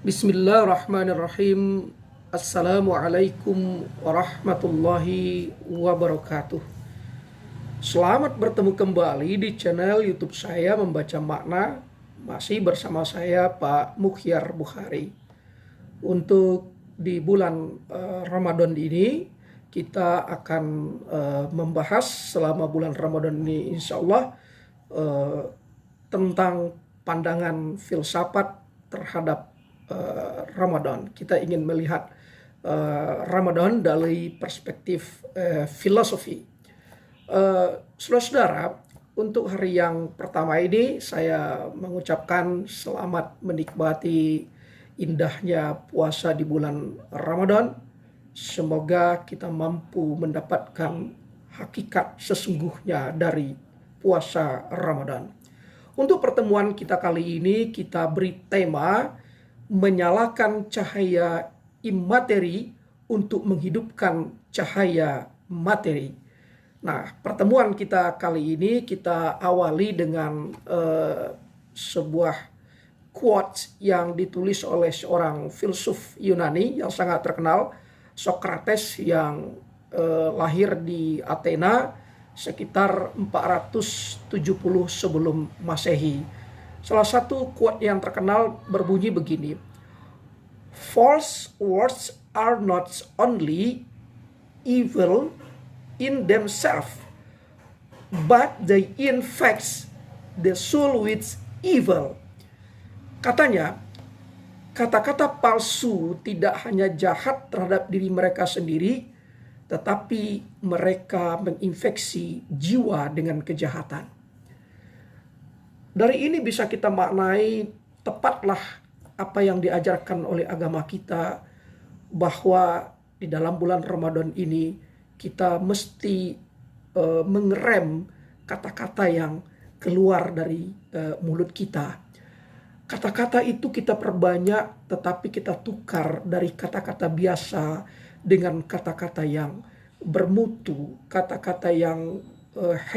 Bismillahirrahmanirrahim. Assalamualaikum warahmatullahi wabarakatuh. Selamat bertemu kembali di channel YouTube saya Membaca Makna. Masih bersama saya Pak Mukhyar Bukhari. Untuk di bulan Ramadan ini kita akan membahas selama bulan Ramadan ini insya Allah tentang pandangan filsafat terhadap Ramadan. Kita ingin melihat Ramadan dari perspektif filosofi. Saudara-saudara, untuk hari yang pertama ini saya mengucapkan selamat menikmati indahnya puasa di bulan Ramadan. Semoga kita mampu mendapatkan hakikat sesungguhnya dari puasa Ramadan. Untuk pertemuan kita kali ini kita beri tema menyalakan cahaya imateri untuk menghidupkan cahaya materi. Nah, pertemuan kita kali ini kita awali dengan sebuah quote yang ditulis oleh seorang filsuf Yunani yang sangat terkenal, Socrates, yang lahir di Athena sekitar 470 sebelum Masehi. Salah satu quote yang terkenal berbunyi begini: "False words are not only evil in themselves, but they infect the soul with evil." Katanya, kata-kata palsu tidak hanya jahat terhadap diri mereka sendiri, tetapi mereka menginfeksi jiwa dengan kejahatan. Dari ini bisa kita maknai tepatlah apa yang diajarkan oleh agama kita, bahwa di dalam bulan Ramadan ini kita mesti mengerem kata-kata yang keluar dari mulut kita. Kata-kata itu kita perbanyak, tetapi kita tukar dari kata-kata biasa dengan kata-kata yang bermutu, kata-kata yang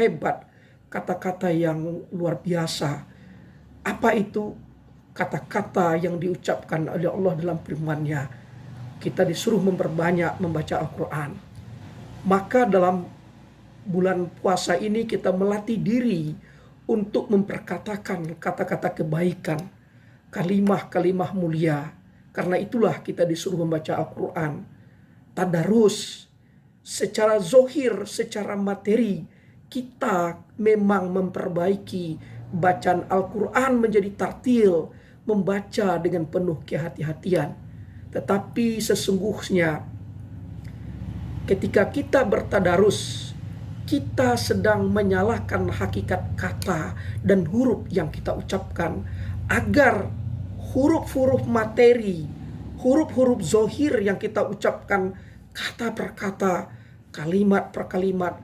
hebat, kata-kata yang luar biasa. Apa itu? Kata-kata yang diucapkan oleh Allah dalam firman-Nya. Kita disuruh memperbanyak membaca Al-Quran. Maka dalam bulan puasa ini kita melatih diri untuk memperkatakan kata-kata kebaikan, kalimah-kalimah mulia. Karena itulah kita disuruh membaca Al-Quran. Tadarus secara zohir, secara materi, kita memang memperbaiki bacaan Al-Quran menjadi tartil, membaca dengan penuh kehati-hatian. Tetapi sesungguhnya ketika kita bertadarus, kita sedang menyalahkan hakikat kata dan huruf yang kita ucapkan, agar huruf-huruf materi, huruf-huruf zohir yang kita ucapkan, kata per kata, kalimat per kalimat,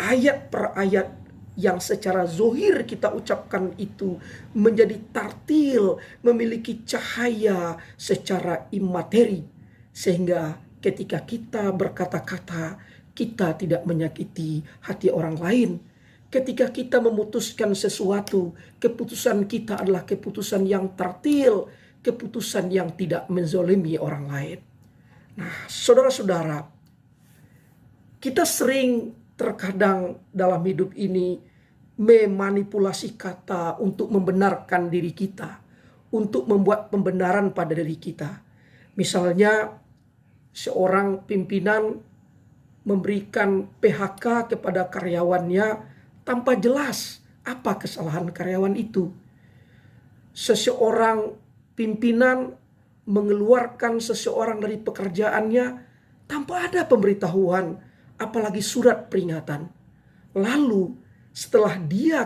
ayat per ayat yang secara zohir kita ucapkan itu menjadi tartil, memiliki cahaya secara imateri. Sehingga ketika kita berkata-kata, kita tidak menyakiti hati orang lain. Ketika kita memutuskan sesuatu, keputusan kita adalah keputusan yang tartil, keputusan yang tidak menzolimi orang lain. Nah, saudara-saudara, kita sering terkadang dalam hidup ini memanipulasi kata untuk membenarkan diri kita, untuk membuat pembenaran pada diri kita. Misalnya, seorang pimpinan memberikan PHK kepada karyawannya tanpa jelas apa kesalahan karyawan itu. Seseorang pimpinan mengeluarkan seseorang dari pekerjaannya tanpa ada pemberitahuan, apalagi surat peringatan. Lalu setelah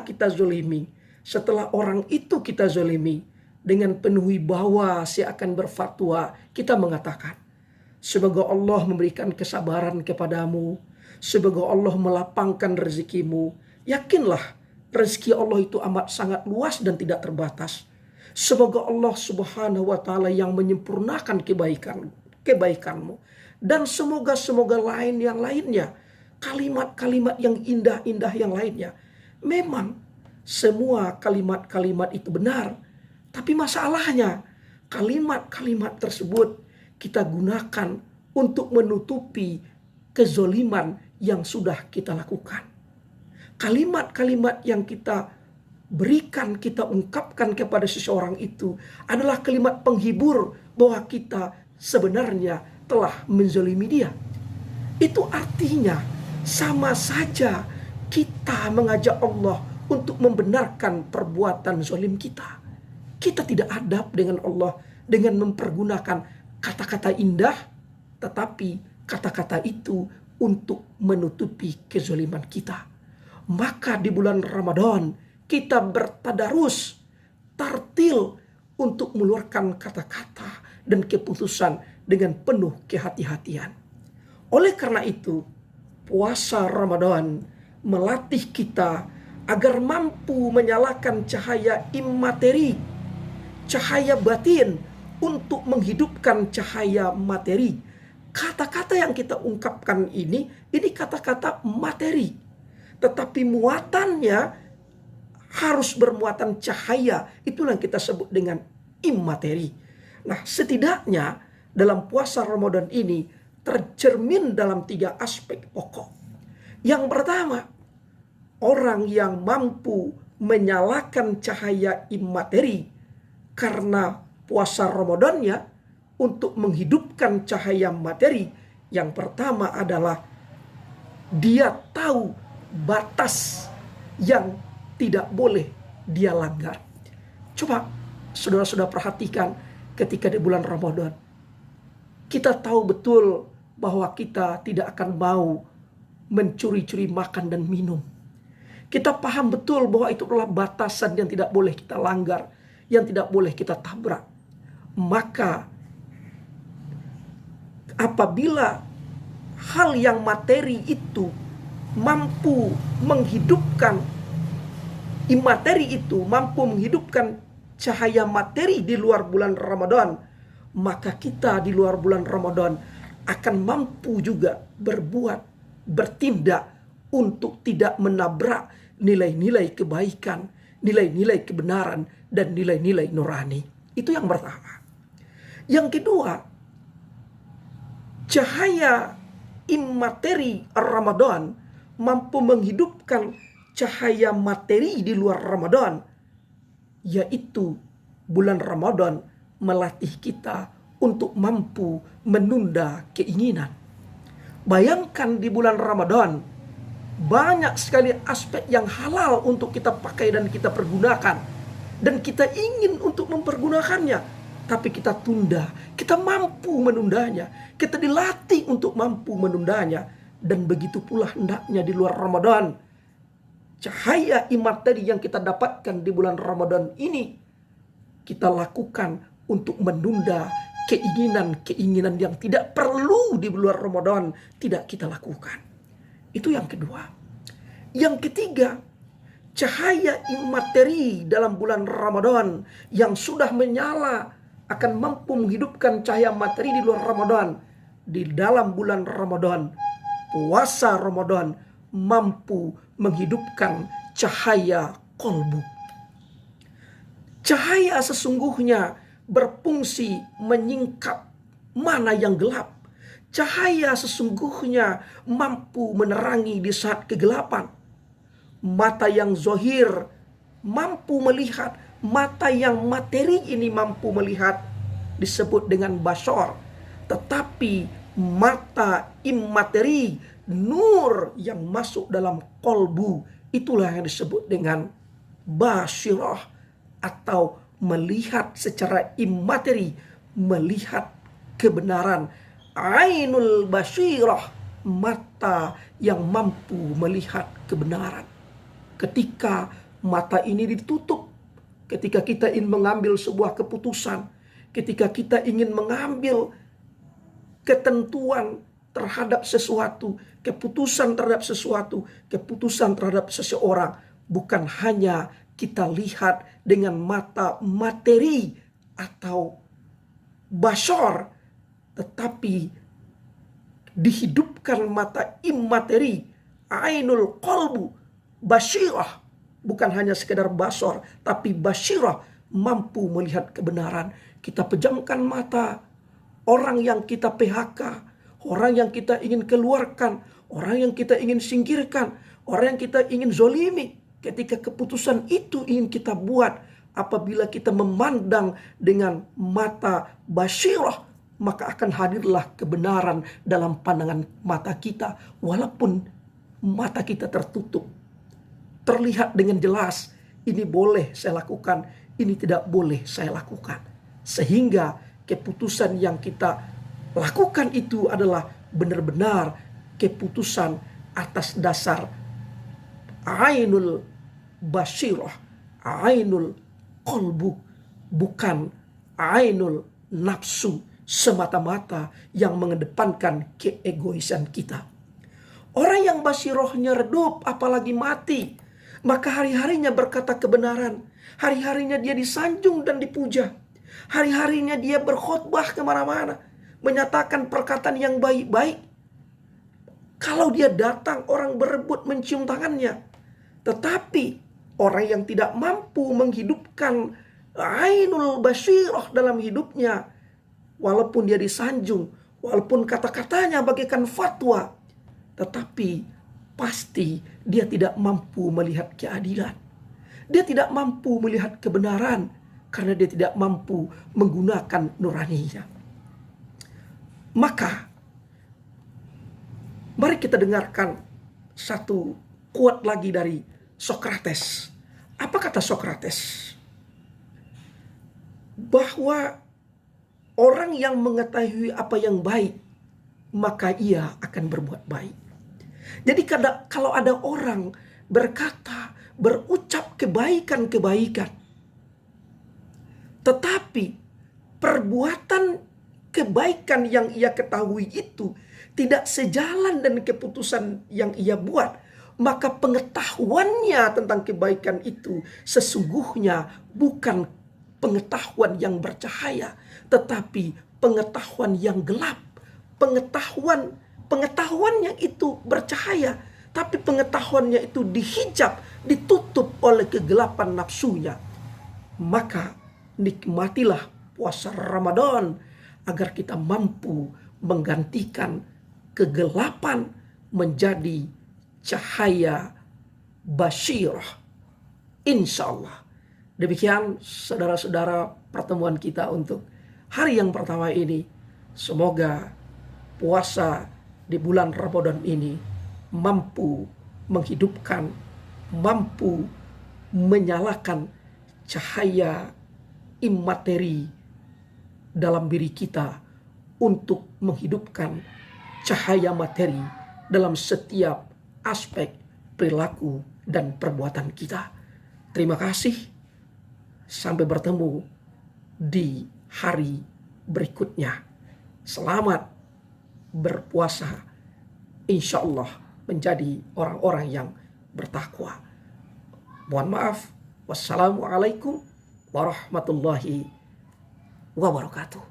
kita zolimi, setelah orang itu kita zolimi, dengan penuh wibawa saya akan berfatwa, kita mengatakan, semoga Allah memberikan kesabaran kepadamu, semoga Allah melapangkan rezekimu. Yakinlah rezeki Allah itu amat sangat luas dan tidak terbatas. Semoga Allah Subhanahu wa Ta'ala yang menyempurnakan kebaikanmu. Dan semoga yang lainnya. Kalimat-kalimat yang indah-indah yang lainnya. Memang semua kalimat-kalimat itu benar. Tapi masalahnya, kalimat-kalimat tersebut kita gunakan untuk menutupi kezoliman yang sudah kita lakukan. Kalimat-kalimat yang kita berikan, kita ungkapkan kepada seseorang itu adalah kalimat penghibur bahwa kita sebenarnya telah menzolimi dia. Itu artinya sama saja kita mengajak Allah untuk membenarkan perbuatan zolim kita. Kita tidak adab dengan Allah dengan mempergunakan kata-kata indah, tetapi kata-kata itu untuk menutupi kezoliman kita. Maka di bulan Ramadan kita bertadarus, tartil untuk mengeluarkan kata-kata dan keputusan dengan penuh kehati-hatian. Oleh karena itu, puasa Ramadan melatih kita agar mampu menyalakan cahaya imateri, cahaya batin untuk menghidupkan cahaya materi. Kata-kata yang kita ungkapkan ini kata-kata materi. Tetapi muatannya harus bermuatan cahaya. Itulah yang kita sebut dengan imateri. Nah, setidaknya dalam puasa Ramadan ini tercermin dalam 3 aspek pokok. Yang pertama, orang yang mampu menyalakan cahaya imateri karena puasa Ramadannya untuk menghidupkan cahaya materi. Yang pertama adalah dia tahu batas yang tidak boleh dia langgar. Coba saudara-saudara perhatikan ketika di bulan Ramadan. Kita tahu betul bahwa kita tidak akan mau mencuri-curi makan dan minum. Kita paham betul bahwa itu adalah batasan yang tidak boleh kita langgar, yang tidak boleh kita tabrak. Maka apabila hal yang materi itu mampu menghidupkan imateri, itu mampu menghidupkan cahaya materi di luar bulan Ramadan, maka kita di luar bulan Ramadan akan mampu juga berbuat, bertindak untuk tidak menabrak nilai-nilai kebaikan, nilai-nilai kebenaran, dan nilai-nilai nurani. Itu yang pertama. Yang kedua, cahaya imateri Ramadan mampu menghidupkan cahaya materi di luar Ramadan, yaitu bulan Ramadan melatih kita untuk mampu menunda keinginan. Bayangkan di bulan Ramadan banyak sekali aspek yang halal untuk kita pakai dan kita pergunakan, dan kita ingin untuk mempergunakannya, tapi kita tunda. Kita mampu menundanya, kita dilatih untuk mampu menundanya. Dan begitu pula hendaknya di luar Ramadan. Cahaya imateri yang kita dapatkan di bulan Ramadan ini kita lakukan untuk menunda keinginan-keinginan yang tidak perlu di bulan Ramadan, tidak kita lakukan. Itu yang kedua. Yang ketiga, cahaya imateri dalam bulan Ramadan yang sudah menyala akan mampu menghidupkan cahaya materi di luar Ramadan. Di dalam bulan Ramadan, puasa Ramadan mampu menghidupkan cahaya kolbu. Cahaya sesungguhnya berfungsi menyingkap mana yang gelap. Cahaya sesungguhnya mampu menerangi di saat kegelapan. Mata yang zohir mampu melihat, mata yang materi ini mampu melihat, disebut dengan basor. Tetapi mata imateri, nur yang masuk dalam kolbu, itulah yang disebut dengan basirah, atau melihat secara imateri, melihat kebenaran. Ainul basirah, mata yang mampu melihat kebenaran. Ketika mata ini ditutup, ketika kita ingin mengambil sebuah keputusan, ketika kita ingin mengambil ketentuan terhadap sesuatu, keputusan terhadap sesuatu, keputusan terhadap seseorang, bukan hanya kita lihat dengan mata materi atau basor, tetapi dihidupkan mata imateri, ainul qalbu, basirah, bukan hanya sekedar basor, tapi basirah, mampu melihat kebenaran, kita pejamkan mata. Orang yang kita PHK, orang yang kita ingin keluarkan, orang yang kita ingin singkirkan, orang yang kita ingin zolimi, ketika keputusan itu ingin kita buat, apabila kita memandang dengan mata basyirah, maka akan hadirlah kebenaran dalam pandangan mata kita. Walaupun mata kita tertutup, terlihat dengan jelas, ini boleh saya lakukan, ini tidak boleh saya lakukan. Sehingga keputusan yang kita lakukan itu adalah benar-benar keputusan atas dasar ainul basyirah, ainul qalbu, bukan ainul nafsu semata-mata yang mengedepankan keegoisan kita. Orang yang basyirahnya redup, apalagi mati, maka hari-harinya berkata kebenaran, hari-harinya dia disanjung dan dipuja, hari-harinya dia berkhutbah kemana-mana, menyatakan perkataan yang baik-baik. Kalau dia datang, orang berebut mencium tangannya. Tetapi orang yang tidak mampu menghidupkan ainul basyirah dalam hidupnya, walaupun dia disanjung, walaupun kata-katanya bagaikan fatwa, tetapi pasti dia tidak mampu melihat keadilan. Dia tidak mampu melihat kebenaran karena dia tidak mampu menggunakan nuraninya. Maka mari kita dengarkan satu quote lagi dari Sokrates. Apa kata Sokrates? Bahwa orang yang mengetahui apa yang baik, maka ia akan berbuat baik. Jadi kalau ada orang berkata, berucap kebaikan-kebaikan, tetapi perbuatan kebaikan yang ia ketahui itu tidak sejalan dengan keputusan yang ia buat, maka pengetahuannya tentang kebaikan itu sesungguhnya bukan pengetahuan yang bercahaya, tetapi pengetahuan yang gelap. Pengetahuannya itu bercahaya, tapi pengetahuannya itu dihijab, ditutup oleh kegelapan nafsunya. Maka nikmatilah puasa Ramadan agar kita mampu menggantikan kegelapan menjadi cahaya basyirah. Insya Allah. Demikian saudara-saudara pertemuan kita untuk hari yang pertama ini. Semoga puasa di bulan Ramadan ini mampu menghidupkan, mampu menyalakan cahaya imateri dalam diri kita untuk menghidupkan cahaya materi dalam setiap aspek perilaku dan perbuatan kita. Terima kasih. Sampai bertemu di hari berikutnya. Selamat berpuasa. Insya Allah menjadi orang-orang yang bertakwa. Mohon maaf. Wassalamualaikum warahmatullahi wabarakatuh.